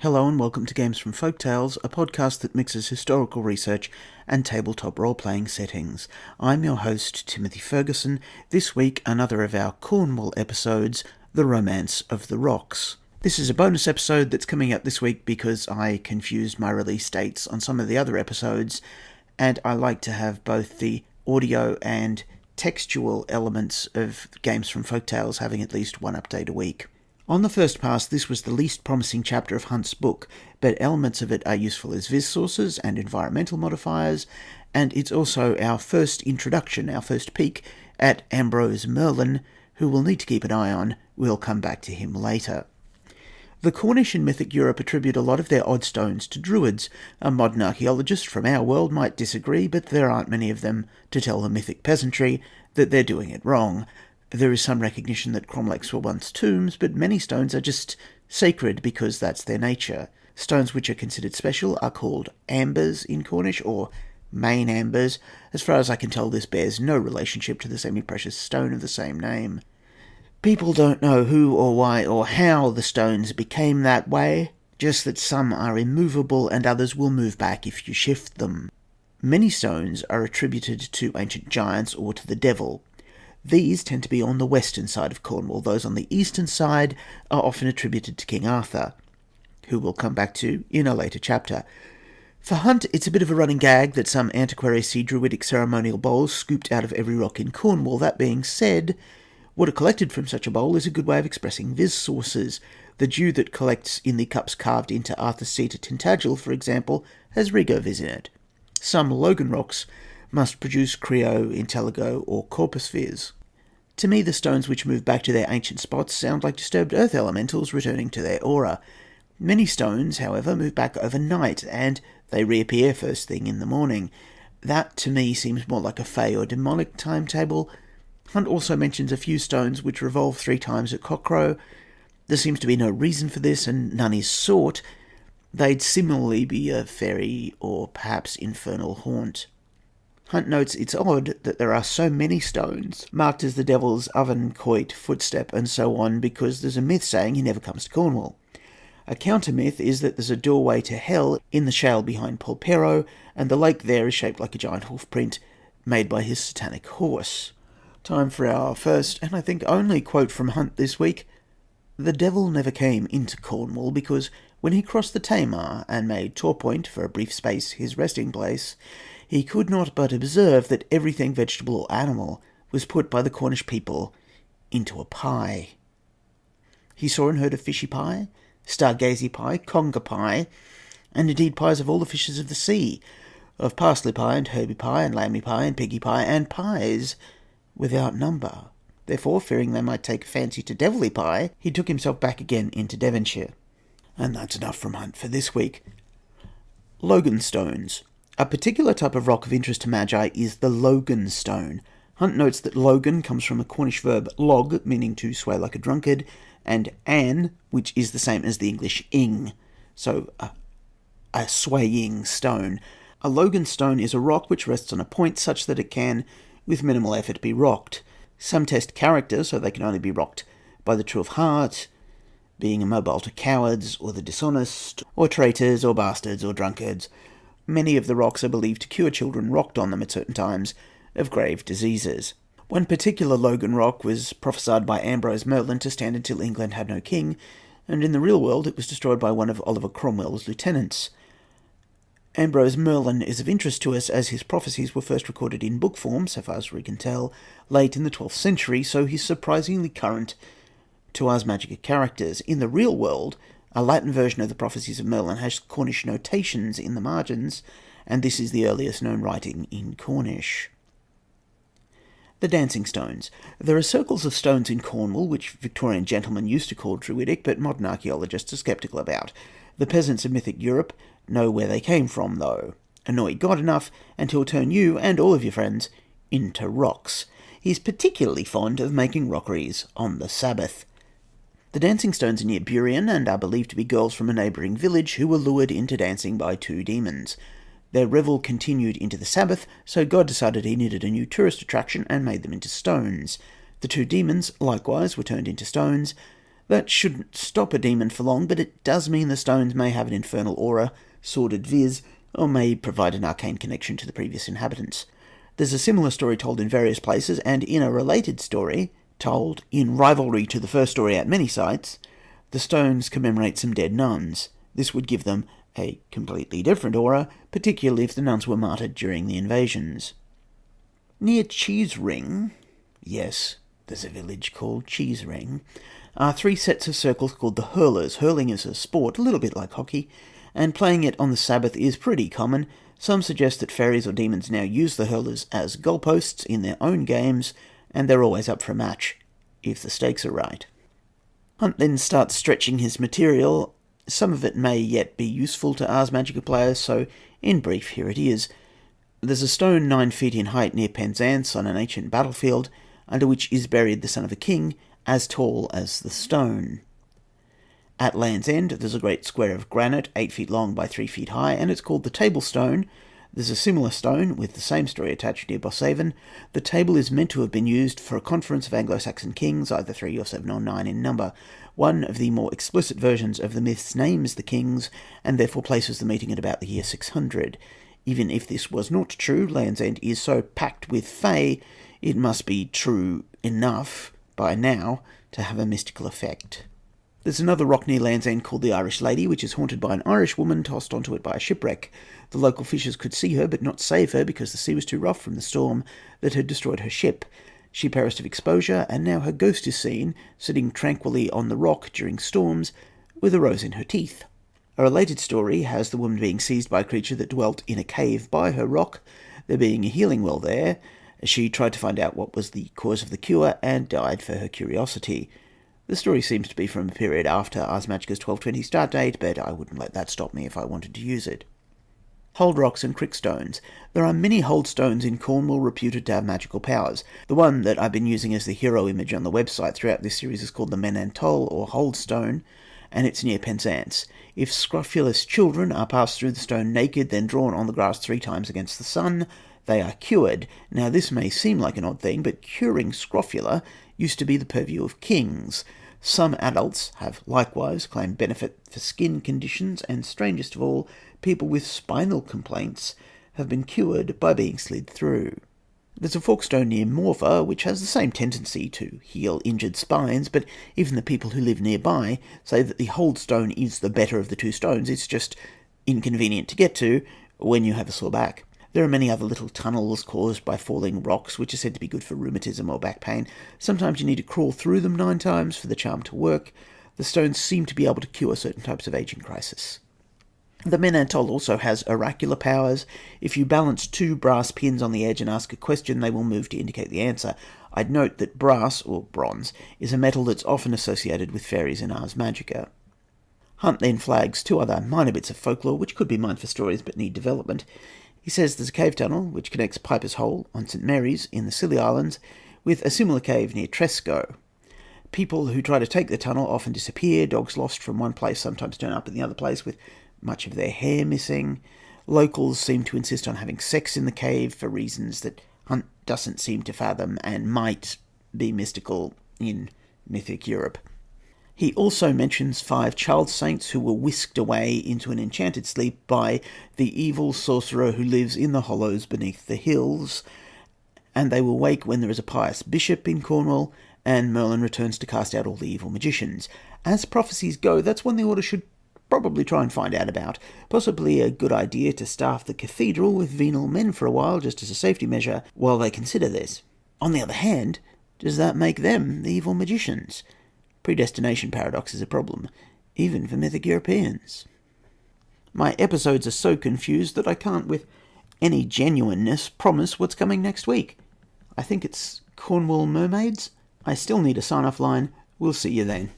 Hello and welcome to Games from Folktales, a podcast that mixes historical research and tabletop role-playing settings. I'm your host, Timothy Ferguson. This week, another of our Cornwall episodes, The Romance of the Rocks. This is a bonus episode that's coming out this week because I confused my release dates on some of the other episodes, and I like to have both the audio and textual elements of Games from Folktales having at least one update a week. On the first pass, this was the least promising chapter of Hunt's book, but elements of it are useful as viz sources and environmental modifiers, and it's also our first introduction, our first peek at Ambrose Merlin, who we'll need to keep an eye on. We'll come back to him later. The Cornish in mythic Europe attribute a lot of their odd stones to druids. A modern archaeologist from our world might disagree, but there aren't many of them to tell the mythic peasantry that they're doing it wrong. There is some recognition that cromlechs were once tombs, but many stones are just sacred because that's their nature. Stones which are considered special are called ambers in Cornish, or main ambers. As far as I can tell, this bears no relationship to the semi-precious stone of the same name. People don't know who or why or how the stones became that way, just that some are immovable and others will move back if you shift them. Many stones are attributed to ancient giants or to the devil. These tend to be on the western side of Cornwall. Those on the eastern side are often attributed to King Arthur, who we'll come back to in a later chapter. For Hunt, it's a bit of a running gag that some antiquaries see druidic ceremonial bowls scooped out of every rock in Cornwall. That being said, water collected from such a bowl is a good way of expressing viz sources. The dew that collects in the cups carved into Arthur's seat at Tintagel, for example, has Rigo viz in it. Some Logan rocks must produce Creo, Intelligo, or Corpus viz. To me, the stones which move back to their ancient spots sound like disturbed earth elementals returning to their aura. Many stones, however, move back overnight, and they reappear first thing in the morning. That, to me, seems more like a fey or demonic timetable. Hunt also mentions a few stones which revolve 3 times at cockcrow. There seems to be no reason for this, and none is sought. They'd similarly be a fairy or perhaps infernal haunt. Hunt notes it's odd that there are so many stones marked as the devil's oven, quoit, footstep, and so on, because there's a myth saying he never comes to Cornwall. A counter-myth is that there's a doorway to hell in the shale behind Polperro, and the lake there is shaped like a giant hoof print made by his satanic horse. Time for our first, and I think only, quote from Hunt this week. The devil never came into Cornwall because when he crossed the Tamar and made Torpoint for a brief space his resting place, he could not but observe that everything vegetable or animal was put by the Cornish people into a pie. He saw and heard of fishy pie, stargazy pie, conger pie, and indeed pies of all the fishes of the sea, of parsley pie and herby pie and lammy pie and piggy pie, and pies without number. Therefore, fearing they might take a fancy to devilly pie, he took himself back again into Devonshire. And that's enough from Hunt for this week. Logan stones. A particular type of rock of interest to Magi is the Logan stone. Hunt notes that Logan comes from a Cornish verb log, meaning to sway like a drunkard, and an, which is the same as the English ing, so a swaying stone. A Logan stone is a rock which rests on a point such that it can, with minimal effort, be rocked. Some test character, so they can only be rocked by the true of heart, being immobile to cowards, or the dishonest, or traitors, or bastards, or drunkards. Many of the rocks are believed to cure children rocked on them at certain times of grave diseases. One particular Logan rock was prophesied by Ambrose Merlin to stand until England had no king, and in the real world it was destroyed by one of Oliver Cromwell's lieutenants. Ambrose Merlin is of interest to us as his prophecies were first recorded in book form, so far as we can tell, late in the 12th century, so he's surprisingly current to Ars Magica characters. In the real world, a Latin version of the prophecies of Merlin has Cornish notations in the margins, and this is the earliest known writing in Cornish. The dancing stones. There are circles of stones in Cornwall, which Victorian gentlemen used to call druidic, but modern archaeologists are sceptical about. The peasants of mythic Europe know where they came from, though. Annoy God enough, and he'll turn you and all of your friends into rocks. He's particularly fond of making rockeries on the Sabbath. The dancing stones are near Burien and are believed to be girls from a neighbouring village who were lured into dancing by 2 demons. Their revel continued into the Sabbath, so God decided he needed a new tourist attraction and made them into stones. The 2 demons, likewise, were turned into stones. That shouldn't stop a demon for long, but it does mean the stones may have an infernal aura, sordid viz, or may provide an arcane connection to the previous inhabitants. There's a similar story told in various places, and in a related story, told in rivalry to the first story at many sites, the stones commemorate some dead nuns. This would give them a completely different aura, particularly if the nuns were martyred during the invasions. Near Cheese Ring, yes, there's a village called Cheese Ring, are 3 sets of circles called the hurlers. Hurling is a sport, a little bit like hockey, and playing it on the Sabbath is pretty common. Some suggest that fairies or demons now use the hurlers as goalposts in their own games, and they're always up for a match, if the stakes are right. Hunt then starts stretching his material. Some of it may yet be useful to Ars Magica players, so in brief, here it is. There's a stone 9 feet in height near Penzance on an ancient battlefield, under which is buried the son of a king, as tall as the stone. At Land's End, there's a great square of granite, 8 feet long by 3 feet high, and it's called the Table Stone. There's a similar stone, with the same story attached near Bosshaven. The table is meant to have been used for a conference of Anglo-Saxon kings, either 3 or 7 or 9 in number. One of the more explicit versions of the myths names the kings, and therefore places the meeting at about the year 600. Even if this was not true, Land's End is so packed with fae, it must be true enough by now to have a mystical effect. There's another rock near Land's End called the Irish Lady, which is haunted by an Irish woman tossed onto it by a shipwreck. The local fishers could see her but not save her because the sea was too rough from the storm that had destroyed her ship. She perished of exposure, and now her ghost is seen, sitting tranquilly on the rock during storms, with a rose in her teeth. A related story has the woman being seized by a creature that dwelt in a cave by her rock. There being a healing well there, she tried to find out what was the cause of the cure, and died for her curiosity. The story seems to be from a period after Ars Magica's 1220 start date, but I wouldn't let that stop me if I wanted to use it. Hold rocks and crick stones. There are many hold stones in Cornwall reputed to have magical powers. The one that I've been using as the hero image on the website throughout this series is called the Menantol, or Hold Stone, and it's near Penzance. If scrofulous children are passed through the stone naked, then drawn on the grass 3 times against the sun, they are cured. Now, this may seem like an odd thing, but curing scrofula used to be the purview of kings. Some adults have likewise claimed benefit for skin conditions, and strangest of all, people with spinal complaints have been cured by being slid through. There's a forkstone near Morva, which has the same tendency to heal injured spines, but even the people who live nearby say that the hold stone is the better of the 2 stones. It's just inconvenient to get to when you have a sore back. There are many other little tunnels caused by falling rocks, which are said to be good for rheumatism or back pain. Sometimes you need to crawl through them 9 times for the charm to work. The stones seem to be able to cure certain types of aging crisis. The Menantol also has oracular powers. If you balance 2 brass pins on the edge and ask a question, they will move to indicate the answer. I'd note that brass, or bronze, is a metal that's often associated with fairies in Ars Magica. Hunt then flags 2 other minor bits of folklore, which could be mined for stories but need development. He says there's a cave tunnel which connects Piper's Hole on St. Mary's in the Scilly Islands with a similar cave near Tresco. People who try to take the tunnel often disappear. Dogs lost from one place sometimes turn up in the other place with much of their hair missing. Locals seem to insist on having sex in the cave for reasons that Hunt doesn't seem to fathom and might be mystical in mythic Europe. He also mentions 5 child saints who were whisked away into an enchanted sleep by the evil sorcerer who lives in the hollows beneath the hills, and they will wake when there is a pious bishop in Cornwall, and Merlin returns to cast out all the evil magicians. As prophecies go, that's one the Order should probably try and find out about. Possibly a good idea to staff the cathedral with venal men for a while, just as a safety measure, while they consider this. On the other hand, does that make them the evil magicians? Predestination paradox is a problem, even for mythic Europeans. My episodes are so confused that I can't, with any genuineness, promise what's coming next week. I think it's Cornwall Mermaids. I still need a sign-off line. We'll see you then.